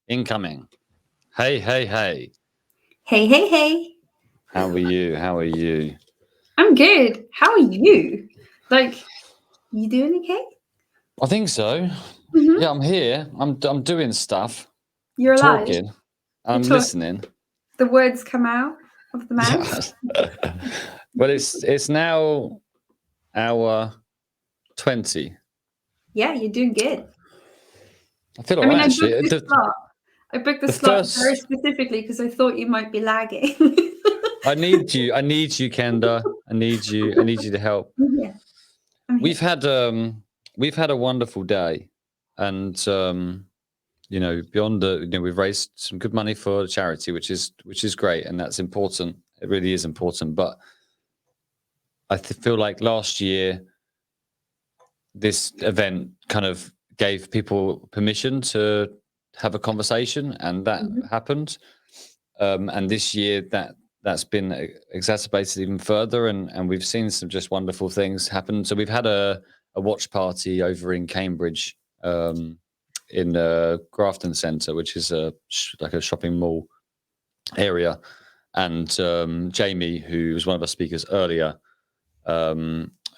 Incoming. Hey, hey, hey. Hey, hey, hey. How are you? How are you? I'm good. How are you? Like, you doing okay? I think so. Mm-hmm. Yeah, I'm here. I'm doing stuff. I'm You're alive. talking. You're I'm talking. listening. The words come out of the mouth. Yeah. Well, it's now hour 20. Yeah, you're doing good. I feel I all mean, right I actually. booked this slot. I booked the The slot very first specifically because I thought you might be lagging. I need you. I need you, Kenda. I need you. I need you to help. Yeah, I'm We've here. had um we've had a wonderful day, and beyond we've raised some good money for charity, which is great, and that's important. It really is important. But feel like last year this event kind of gave people permission to have a conversation, and that Mhm. happened. And this year that's been exacerbated even further, and we've seen some just wonderful things happen. So we've had a watch party over in Cambridge, in Grafton Centre, which is like a shopping mall area. And Jamie, who was one of our speakers earlier,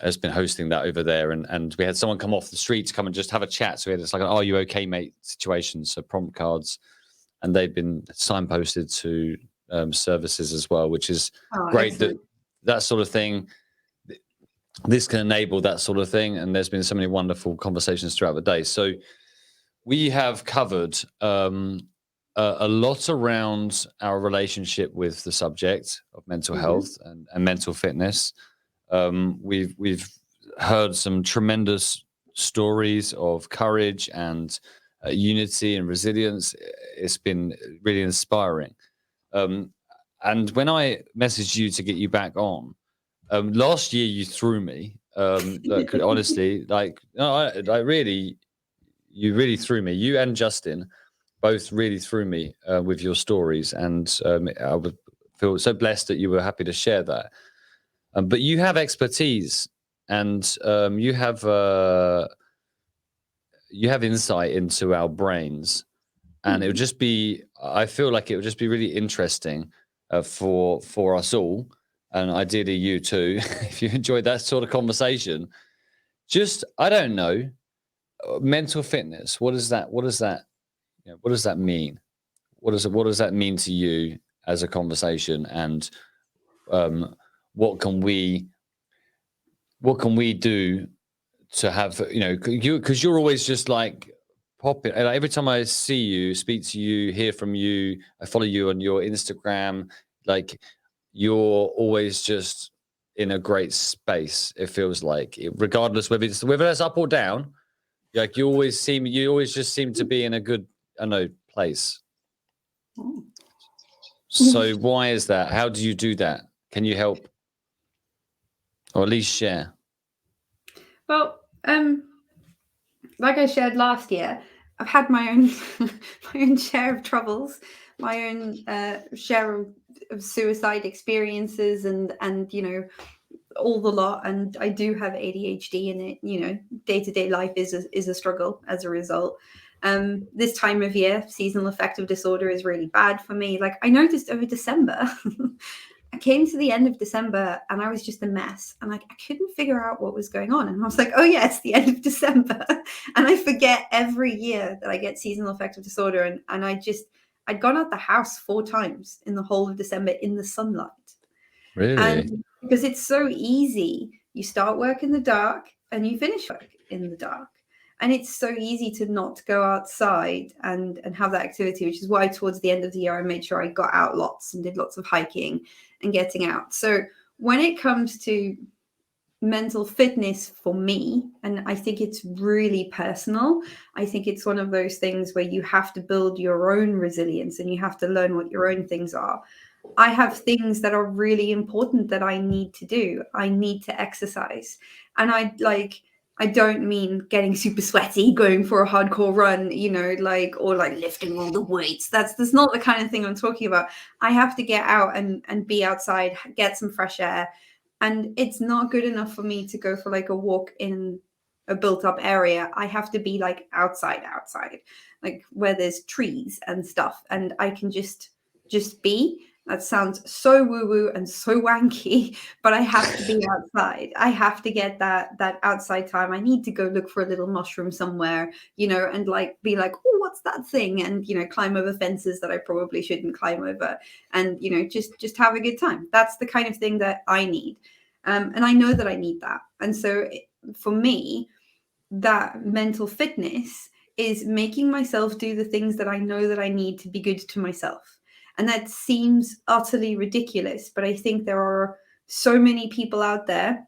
has been hosting that over there. And we had someone come off the street to come and just have a chat. So we had this like an "Are you okay, mate?" situation. So prompt cards, and they've been signposted to services as well, which is Oh, great. excellent. That sort of thing. This can enable that sort of thing, and there's been so many wonderful conversations throughout the day. So we have covered a lot around our relationship with the subject of mental Hmm. health and mental fitness. We've heard some tremendous stories of courage and unity and resilience. It's been really inspiring. Um, and when I messaged you to get you back on, last year you threw me. Like honestly, like no, really, you really threw me. You and Justin both really threw me with your stories, and I would feel so blessed that you were happy to share that. But you have expertise, and you have insight into our brains, and it would just be. I feel like it would just be really interesting for us all, and ideally you too, if you enjoyed that sort of conversation. Just I don't know, mental fitness. What does that mean? What does that mean to you as a conversation? And um, what can we what can we do to have because you're always just like popping. And every time I see you, speak to you, hear from you, I follow you on your Instagram. Like you're always just in a great space. It feels like, regardless whether it's up or down. Like you always just seem to be in a good, I don't know, place. So why is that? How do you do that? Can you help, or at least share? Well, like I shared last year, I've had my own my own share of troubles, my own share of suicide experiences, and all the lot. And I do have ADHD, and day to day life is a struggle as a result. This time of year, seasonal affective disorder is really bad for me. Like I noticed over December. I came to the end of December and I was just a mess. And like I couldn't figure out what was going on. And I was like, oh yeah, it's the end of December. And I forget every year that I get seasonal affective disorder. And I'd gone out the house 4 times in the whole of December in the sunlight. Really? And because it's so easy, you start work in the dark and you finish work in the dark. And it's so easy to not go outside and have that activity, which is why towards the end of the year I made sure I got out lots and did lots of hiking and getting out. So when it comes to mental fitness for me, and I think it's really personal, I think it's one of those things where you have to build your own resilience and you have to learn what your own things are. I have things that are really important that I need to do. I need to exercise. And I don't mean getting super sweaty, going for a hardcore run, or like lifting all the weights. That's not the kind of thing I'm talking about. I have to get out and be outside, get some fresh air. And it's not good enough for me to go for like a walk in a built up area. I have to be like outside, like where there's trees and stuff, and I can just be. That sounds so woo-woo and so wanky, but I have to be outside. I have to get that outside time. I need to go look for a little mushroom somewhere, and like be like, oh, what's that thing? And climb over fences that I probably shouldn't climb over, and just have a good time. That's the kind of thing that I need, and I know that I need that. And so for me, that mental fitness is making myself do the things that I know that I need to be good to myself. And that seems utterly ridiculous, but I think there are so many people out there.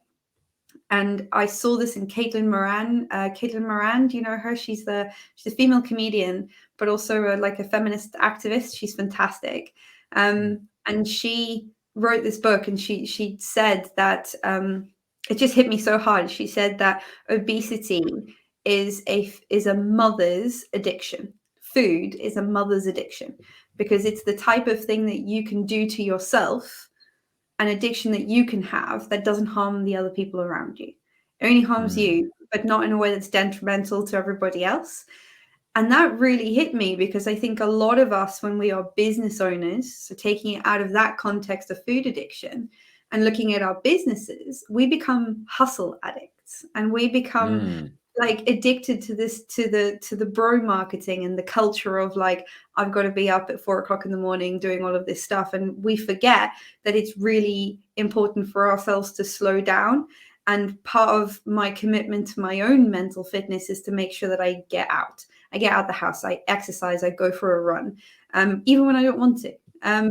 And I saw this in Caitlin Moran. Caitlin Moran, do you know her? She's a female comedian, but also like a feminist activist. She's fantastic. And she wrote this book, and she said that it just hit me so hard. She said that obesity is a mother's addiction. Food is a mother's addiction, because it's the type of thing that you can do to yourself, an addiction that you can have that doesn't harm the other people around you. It only harms you, but not in a way that's detrimental to everybody else. And that really hit me, because I think a lot of us, when we are business owners, so taking it out of that context of food addiction and looking at our businesses, we become hustle addicts, and we become like addicted to this, to the bro marketing and the culture of like, I've got to be up at 4 o'clock in the morning doing all of this stuff. And we forget that it's really important for ourselves to slow down. And part of my commitment to my own mental fitness is to make sure that I get out the house, I exercise, I go for a run, even when I don't want to.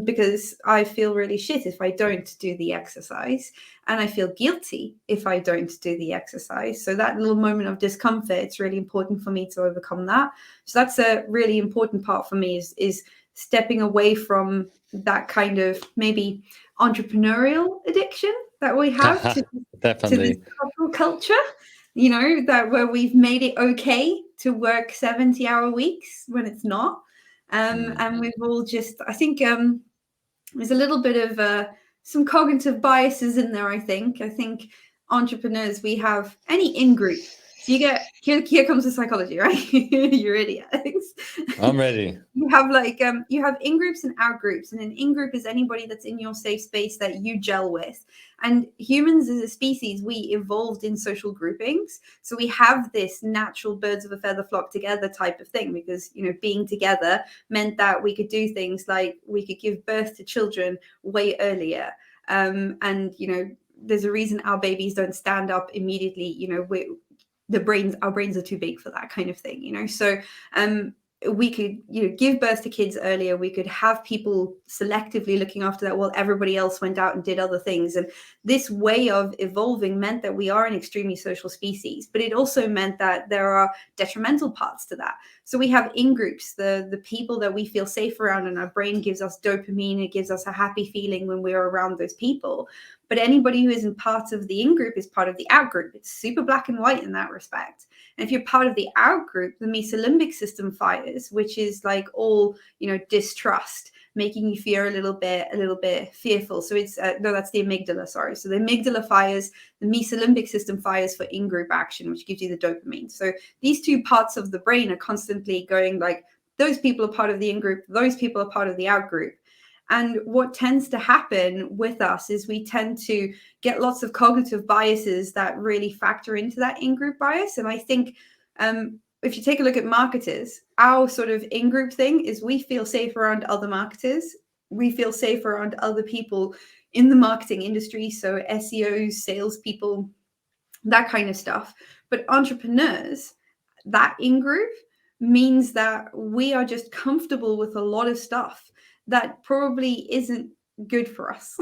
Because I feel really shit if I don't do the exercise, and I feel guilty if I don't do the exercise. So that little moment of discomfort, it's really important for me to overcome that. So that's a really important part for me, is stepping away from that kind of maybe entrepreneurial addiction that we have to this hustle culture, that where we've made it okay to work 70-hour weeks when it's not. And we've all just, I think there's a little bit of some cognitive biases in there, I think. Entrepreneurs, we have any in-group. So you get, here comes the psychology, right? You ready, Alex? I'm ready. You have like, you have in-groups and out-groups. And an in-group is anybody that's in your safe space that you gel with. And humans as a species, we evolved in social groupings. So we have this natural birds of a feather flock together type of thing, because, being together meant that we could do things like we could give birth to children way earlier. And, there's a reason our babies don't stand up immediately. Our brains are too big for that kind of thing, So we could, give birth to kids earlier. We could have people selectively looking after that while everybody else went out and did other things. And this way of evolving meant that we are an extremely social species, but it also meant that there are detrimental parts to that. So we have in-groups, the people that we feel safe around, and our brain gives us dopamine. It gives us a happy feeling when we're around those people. But anybody who isn't part of the in-group is part of the out-group. It's super black and white in that respect. And if you're part of the out-group, the mesolimbic system fires, which is like all, distrust, making you feel a little bit fearful. So it's, no, that's the amygdala, sorry. So the amygdala fires, the mesolimbic system fires for in-group action, which gives you the dopamine. So these two parts of the brain are constantly going like, those people are part of the in-group, those people are part of the out-group. And what tends to happen with us is we tend to get lots of cognitive biases that really factor into that in-group bias. And I think if you take a look at marketers, our sort of in-group thing is we feel safe around other marketers. We feel safe around other people in the marketing industry. So SEOs, salespeople, that kind of stuff. But entrepreneurs, that in-group means that we are just comfortable with a lot of stuff that probably isn't good for us.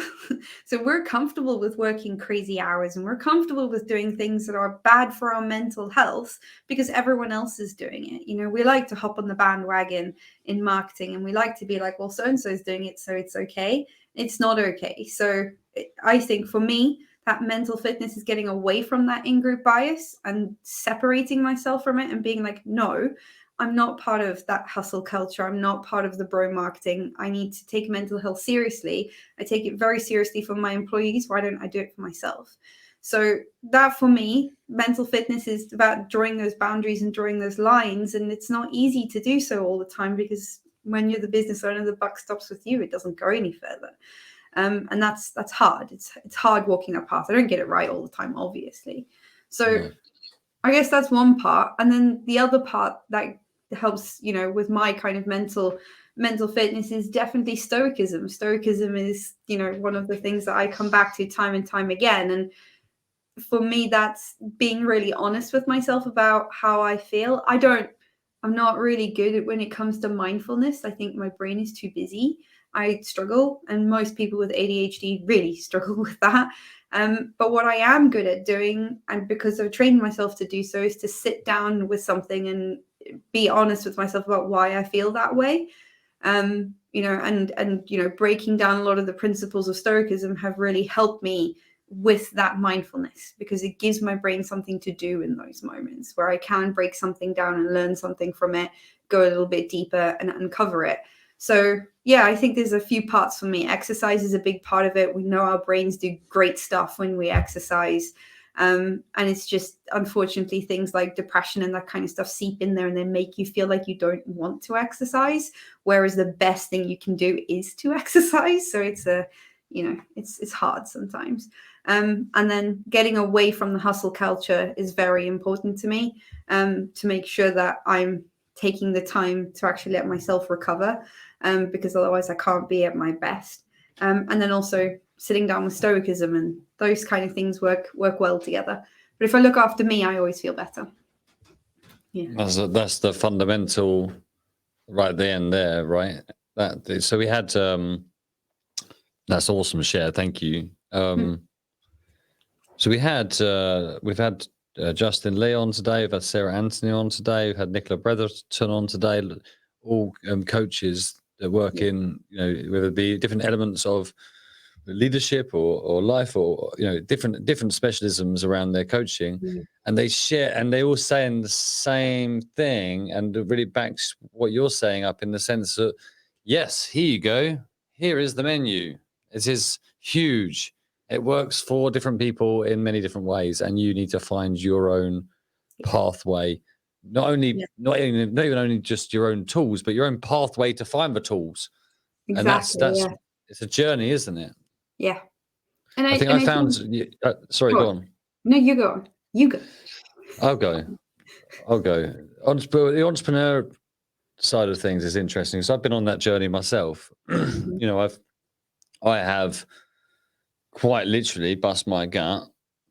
So we're comfortable with working crazy hours, and we're comfortable with doing things that are bad for our mental health because everyone else is doing it. We like to hop on the bandwagon in marketing, and we like to be like, well, so-and-so is doing it, so it's okay. It's not okay. So I think for me, that mental fitness is getting away from that in-group bias and separating myself from it and being like, no, I'm not part of that hustle culture. I'm not part of the bro marketing. I need to take mental health seriously. I take it very seriously for my employees. Why don't I do it for myself? So that, for me, mental fitness is about drawing those boundaries and drawing those lines. And it's not easy to do so all the time, because when you're the business owner, the buck stops with you. It doesn't go any further. And that's hard. It's hard walking that path. I don't get it right all the time, obviously. So I guess that's one part. And then the other part that helps, with my kind of mental fitness is definitely Stoicism. Stoicism is, one of the things that I come back to time and time again. And for me, that's being really honest with myself about how I feel. I'm not really good at when it comes to mindfulness. I think my brain is too busy. I struggle, and most people with ADHD really struggle with that. But what I am good at doing, and because I've trained myself to do so, is to sit down with something and be honest with myself about why I feel that way. And breaking down a lot of the principles of Stoicism have really helped me with that mindfulness, because it gives my brain something to do in those moments where I can break something down and learn something from it, go a little bit deeper and uncover it. So yeah, I think there's a few parts for me. Exercise is a big part of it. We know our brains do great stuff when we exercise. And it's just, unfortunately, things like depression and that kind of stuff seep in there, and they make you feel like you don't want to exercise, whereas the best thing you can do is to exercise. So it's it's hard sometimes. And then getting away from the hustle culture is very important to me, to make sure that I'm taking the time to actually let myself recover, because otherwise I can't be at my best. And then also sitting down with Stoicism and those kind of things work well together. But if I look after me, I always feel better. Yeah, that's the fundamental right at the end there, right? So we had that's awesome, share. Thank you. So we've had Justin Lee on today. We've had Sarah Anthony on today. We've had Nicola Bretherton on today. All coaches that work in, whether it be different elements of leadership or life, or different specialisms around their coaching, and they share, and they all saying the same thing, and it really backs what you're saying up, in the sense that, yes, here you go, here is the menu. It is huge. It works for different people in many different ways, and you need to find your own pathway. Not even only just your own tools, but your own pathway to find the tools. exactly. And that's it's a journey, isn't it? Yeah. And I think I found. Sorry, go on. No, you go. You go. I'll go. The entrepreneur side of things is interesting. So I've been on that journey myself. I have quite literally bust my gut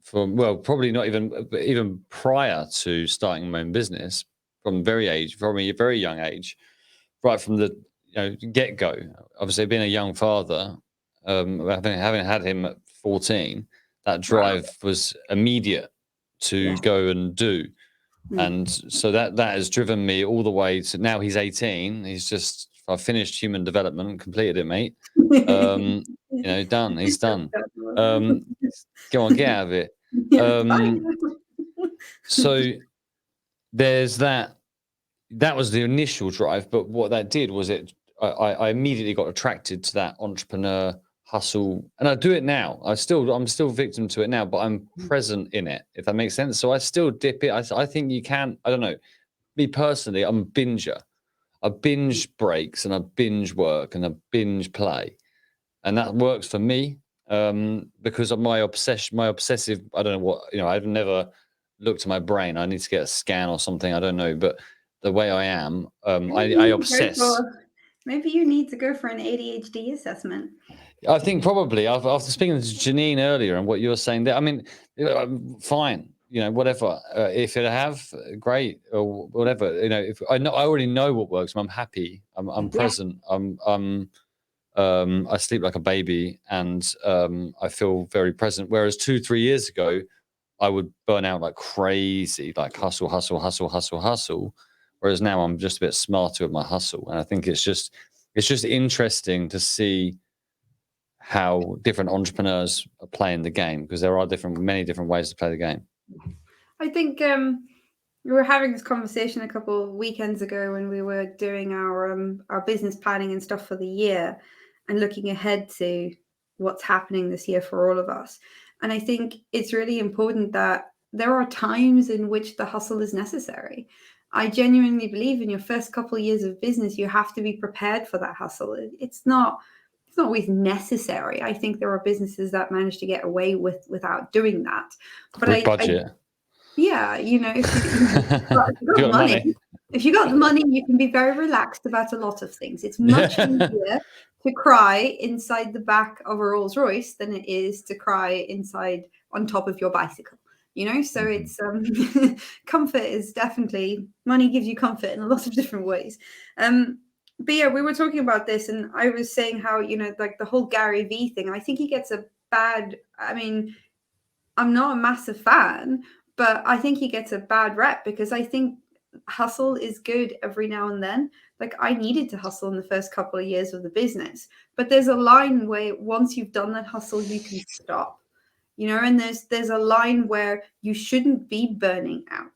probably not even prior to starting my own business, from a very young age, right from the get go. Obviously, being a young father, having had him at 14, that drive was immediate to go and do. And so that has driven me all the way to now. He's 18. I've finished human development, completed it, mate. Done. He's done. Go on, get out of it. So there's that. That was the initial drive, but what that did was I immediately got attracted to that entrepreneur hustle, and I do it now. I'm still victim to it now, but I'm present in it, if that makes sense. So I still dip it. I think you can. I don't know. Me personally, I'm a binger. I binge breaks and I binge work and I binge play, and that works for me because of my obsessive. I don't know what I've never looked at my brain. I need to get a scan or something. I don't know, but the way I am, I obsess. Maybe you need to go for an ADHD assessment. I think probably after speaking to Janine earlier and what you were saying there, I mean, fine, whatever. If it have, great, or whatever. If I already know what works. I'm happy. I'm present. I sleep like a baby, and I feel very present. Whereas 2-3 years ago, I would burn out like crazy, like hustle. Whereas now I'm just a bit smarter with my hustle, and I think it's just interesting to see how different entrepreneurs are playing the game, because there are many different ways to play the game. I think we were having this conversation a couple of weekends ago when we were doing our business planning and stuff for the year, and looking ahead to what's happening this year for all of us. And I think it's really important that there are times in which the hustle is necessary. I genuinely believe in your first couple of years of business, you have to be prepared for that hustle. It's not always necessary. I think there are businesses that manage to get away without doing that. But With budget. yeah, you know, if you got money, if you got the money, you can be very relaxed about a lot of things. It's much easier to cry inside the back of a Rolls Royce than it is to cry inside on top of your bicycle. You know, so it's comfort is definitely, money gives you comfort in a lot of different ways. But yeah, we were talking about this, and I was saying how, you know, like the whole Gary Vee thing, I think he gets a bad, I mean, I'm not a massive fan, but I think he gets a bad rep because I think hustle is good every now and then. Like, I needed to hustle in the first couple of years of the business, but there's a line where once you've done that hustle, you can stop, you know, and there's a line where you shouldn't be burning out.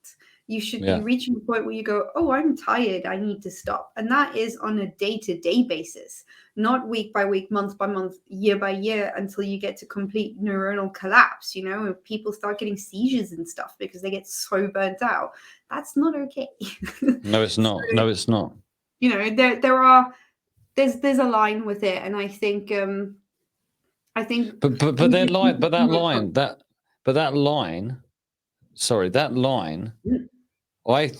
You should be reaching a point where you go, oh, I'm tired, I need to stop. And that is on a day-to-day basis, not week by week, month by month, year by year, until you get to complete neuronal collapse. You know, if people start getting seizures and stuff because they get so burnt out, that's not okay. No, it's not. No, it's not. You know, there's a line with it, and I think that line, I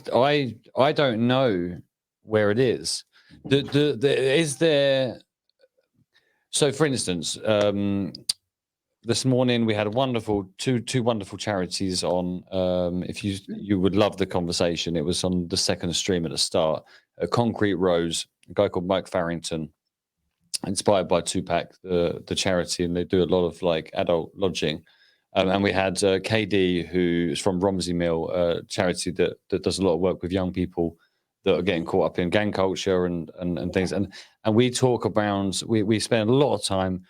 don't know where it is. Is there? So, for instance, this morning we had two wonderful charities on. If you would love the conversation, it was on the second stream at the start. Concrete Rose, a guy called Mike Farrington, inspired by Tupac, the charity, and they do a lot of like adult lodging. And we had KD, who's from Romsey Mill, a charity that does a lot of work with young people that are getting caught up in gang culture and things. And we talk about, we spend a lot of time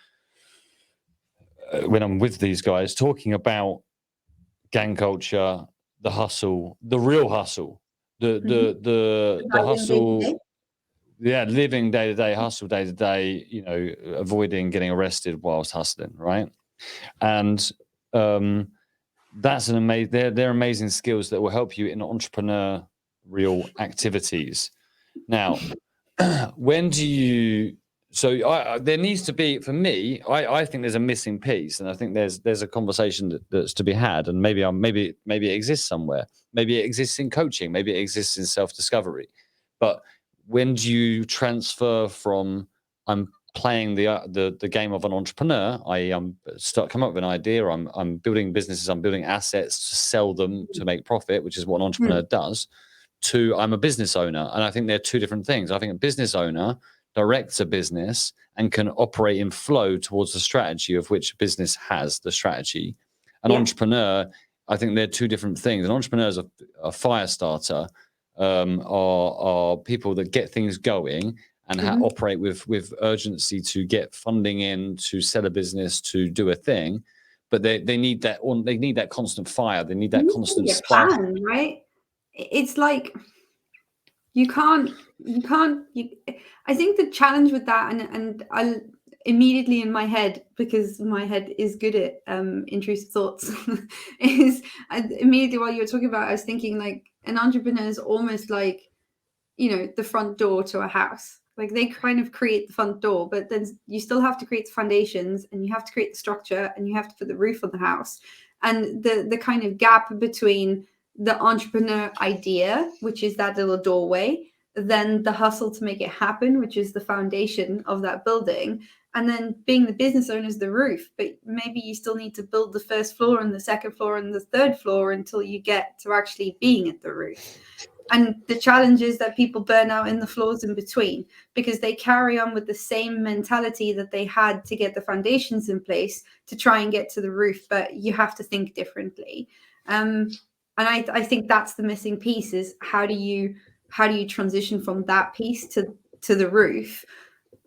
when I'm with these guys talking about gang culture, the hustle, the real hustle, the hustle. Yeah, living day to day, hustle day to day, you know, avoiding getting arrested whilst hustling, right? And that's an amazing. They're amazing skills that will help you in entrepreneurial activities. Now, when do you? So there needs to be, for me, I think there's a missing piece, and I think there's a conversation that's to be had, and maybe it exists somewhere. Maybe it exists in coaching. Maybe it exists in self-discovery. But when do you transfer from I'm playing the game of an entrepreneur, i.e. I'm come up with an idea, I'm building businesses, I'm building assets to sell them to make profit, which is what an entrepreneur does, to I'm a business owner. And I think they're two different things. I think a business owner directs a business and can operate in flow towards the strategy of which business has the strategy. An entrepreneur, I think they're two different things. An entrepreneur is a fire starter, are people that get things going and operate with urgency to get funding in, to sell a business, to do a thing. But they need that. They need that constant fire. They need that constant spark. Plan, right? It's like you can't. I think the challenge with that, and I immediately in my head, because my head is good at intrusive thoughts, is immediately while you were talking about, I was thinking like an entrepreneur is almost like, you know, the front door to a house. Like they kind of create the front door, but then you still have to create the foundations, and you have to create the structure, and you have to put the roof on the house. And the kind of gap between the entrepreneur idea, which is that little doorway, then the hustle to make it happen, which is the foundation of that building, and then being the business owner is the roof. But maybe you still need to build the first floor and the second floor and the third floor until you get to actually being at the roof. And the challenge is that people burn out in the floors in between because they carry on with the same mentality that they had to get the foundations in place to try and get to the roof. But you have to think differently. And I think that's the missing piece, is how do you transition from that piece to the roof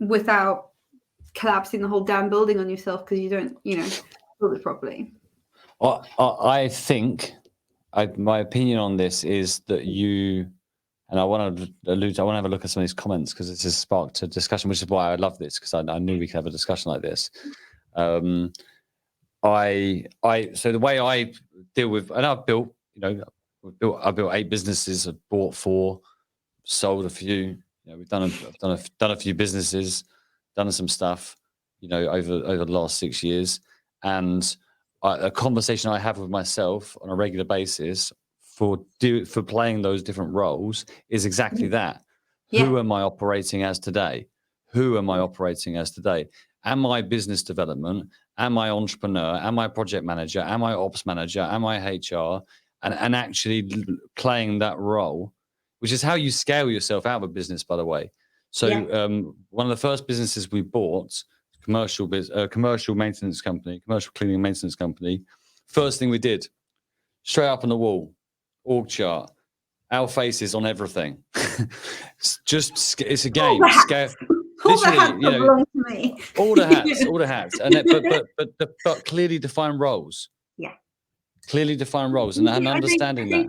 without collapsing the whole damn building on yourself because you don't, you know, build it properly. I think my opinion on this is that you, and I want to have a look at some of these comments because this has sparked a discussion, which is why I love this, because I knew we could have a discussion like this. So the way I deal with, and I've built, I built 8 businesses. I've bought 4, sold a few. I've done a few businesses, done some stuff, over the last 6 years. And a conversation I have with myself on a regular basis for playing those different roles is exactly that. Yeah. Who am I operating as today? Who am I operating as today? Am I business development? Am I entrepreneur? Am I project manager? Am I ops manager? Am I HR? And actually playing that role, which is how you scale yourself out of a business, by the way. So one of the first businesses we bought, commercial maintenance company, commercial cleaning and maintenance company. First thing we did, straight up on the wall, org chart, our faces on everything. It's a game. All the hats belong to me. all the hats, and but clearly defined roles. Yeah, clearly defined roles, and understanding that.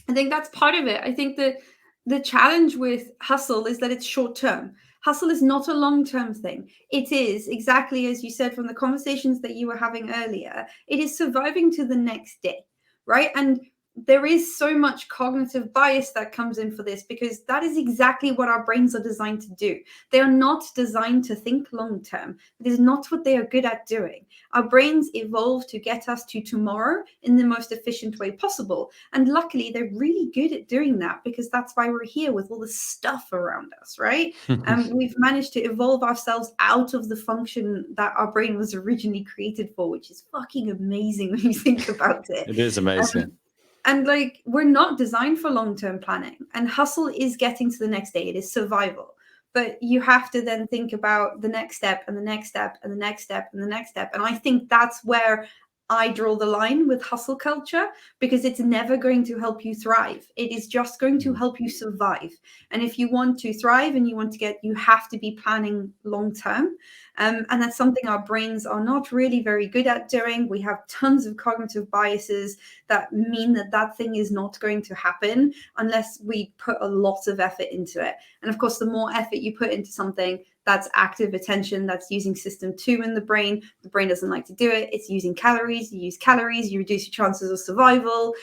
I think that's part of it. I think that the challenge with hustle is that it's short term. Hustle is not a long term thing. It is exactly as you said from the conversations that you were having earlier. It is surviving to the next day, right? And there is so much cognitive bias that comes in for this because that is exactly what our brains are designed to do. They are not designed to think long term. It is not what they are good at doing. Our brains evolved to get us to tomorrow in the most efficient way possible. And luckily, they're really good at doing that because that's why we're here with all the stuff around us, right? We've managed to evolve ourselves out of the function that our brain was originally created for, which is fucking amazing when you think about it. It is amazing. And we're not designed for long-term planning, and hustle is getting to the next day. It is survival, but you have to then think about the next step and the next step and the next step and the next step. And I think that's where I draw the line with hustle culture, because it's never going to help you thrive. It is just going to help you survive. And if you want to thrive and you have to be planning long term. And that's something our brains are not really very good at doing. We have tons of cognitive biases that mean that thing is not going to happen unless we put a lot of effort into it. And of course, the more effort you put into something, that's active attention, that's using system 2 in the brain. The brain doesn't like to do it. It's using calories. You use calories, you reduce your chances of survival.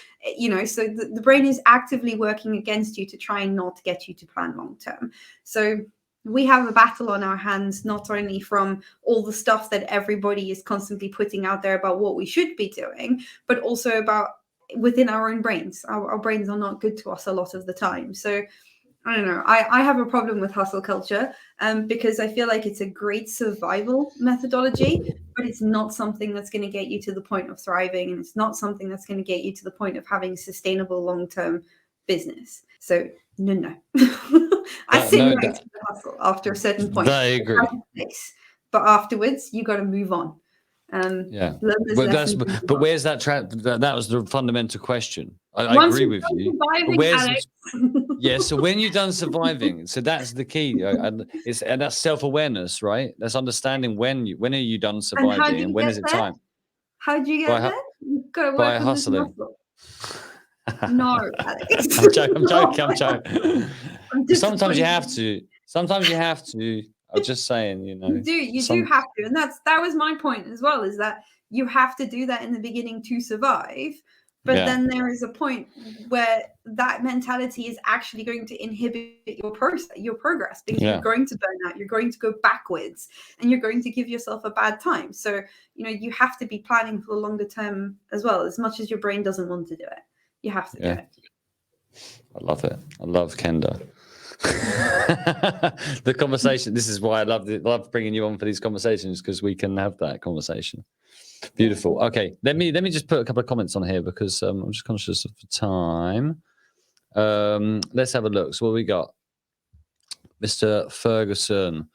So the brain is actively working against you to try and not get you to plan long term. So we have a battle on our hands, not only from all the stuff that everybody is constantly putting out there about what we should be doing, but also about within our own brains. Our brains are not good to us a lot of the time. So I don't know. I have a problem with hustle culture because I feel like it's a great survival methodology, but it's not something that's going to get you to the point of thriving. And it's not something that's going to get you to the point of having a sustainable long-term business. So no. I say no to the hustle after a certain point. I agree. But afterwards, you got to move on. But where's that that was the fundamental question. I agree with you. So when you've done surviving, so that's the key. And that's self-awareness, right? That's understanding when are you done surviving and when is it time. How do you get there? You've got to work by hustling. No, Alex. I'm joking. Sometimes you have to. I'm just saying, You do have to. And that was my point as well, is that you have to do that in the beginning to survive. But then there is a point where that mentality is actually going to inhibit your progress, because you're going to burn out, you're going to go backwards, and you're going to give yourself a bad time. So, you have to be planning for the longer term as well, as much as your brain doesn't want to do it. You have to do it. I love it. I love Kenda. The conversation. This is why I love bringing you on for these conversations, because we can have that conversation. Beautiful. Okay, let me just put a couple of comments on here, because I'm just conscious of the time. Let's have a look. So what we got? Mr. Ferguson.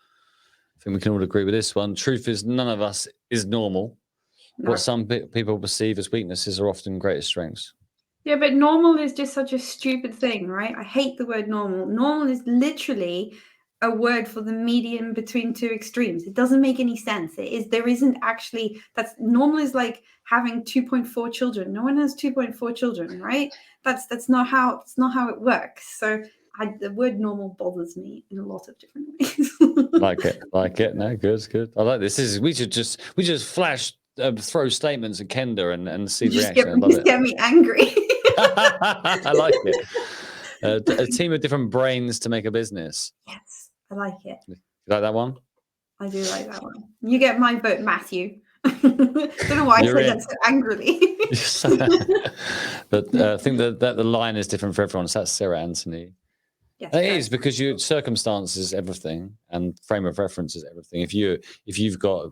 I think we can all agree with this one. Truth is, none of us is normal. No. What some people perceive as weaknesses are often greatest strengths. Yeah, but normal is just such a stupid thing, right? I hate the word normal. Normal is literally a word for the median between two extremes. It doesn't make any sense. There isn't actually, that's normal is like having 2.4 children. No one has 2.4 children, right? That's not how it works. So the word normal bothers me in a lot of different ways. like it. No, good. I like this. We just flash throw statements at Kenda and see the Just reaction. I love it. get me angry. I like it. A team of different brains to make a business. Yes, I like it. You like that one? I do like that one. You get my vote, Matthew. Don't know why You're I said in. that so angrily. But I think that the line is different for everyone. So that's Sarah Anthony. Yes, It is, because your circumstance is everything, and frame of reference is everything. If you've got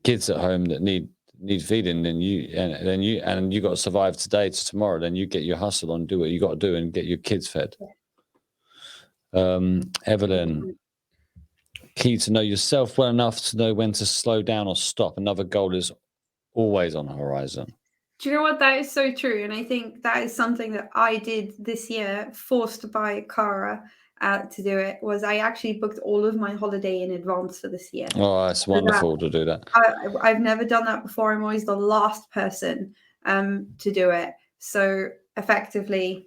kids at home that need feeding, then you got to survive today to tomorrow. Then you get your hustle on, do what you got to do, and get your kids fed. Evelyn, key to know yourself well enough to know when to slow down or stop. Another goal is always on the horizon. Do you know what? That is so true. And I think that is something that I did this year, forced by Cara to do it, was I actually booked all of my holiday in advance for this year. Oh, it's wonderful to do that. I've never done that before. I'm always the last person to do it. So effectively,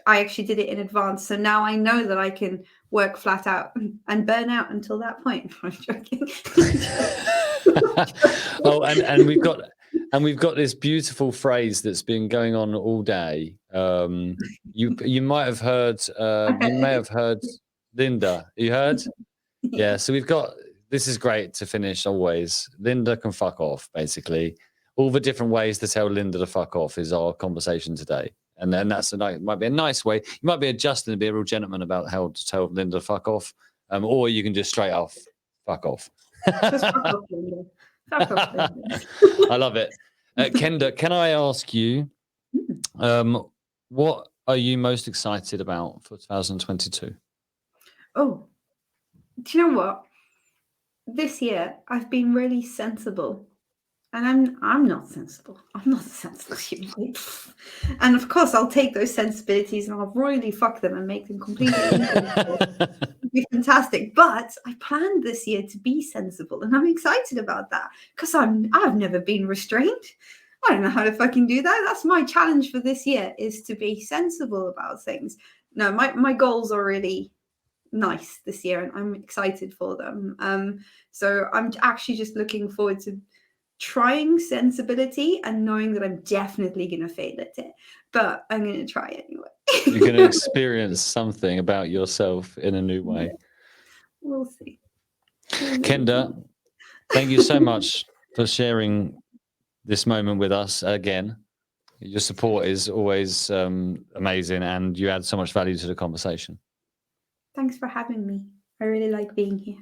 I actually did it in advance. So now I know that I can work flat out and burn out until that point. I'm joking. Oh, and we've got this beautiful phrase that's been going on all day. You might have heard. You may have heard, Linda. You heard? Yeah. So we've got. This is great to finish always. Linda can fuck off. Basically, all the different ways to tell Linda to fuck off is our conversation today. And then might be a nice way. You might be adjusting to be a real gentleman about how to tell Linda to fuck off, or you can just straight off fuck off. Just fuck off, Linda. Fuck off, Linda. I love it. Kenda, can I ask you, what are you most excited about for 2022? Oh, do you know what? This year I've been really sensible. And I'm not sensible. I'm not a sensible human being. And of course, I'll take those sensibilities and I'll royally fuck them and make them completely insensible. It'd be fantastic. But I planned this year to be sensible, and I'm excited about that because I've never been restrained. I don't know how to fucking do that. That's my challenge for this year, is to be sensible about things. No, my goals are really nice this year, and I'm excited for them. So I'm actually just looking forward to trying sensibility and knowing that I'm definitely going to fail at it, but I'm going to try anyway. You're going to experience something about yourself in a new way. We'll see. Kenda, thank you so much for sharing this moment with us again. Your support is always amazing, and you add so much value to the conversation. Thanks for having me. I really like being here.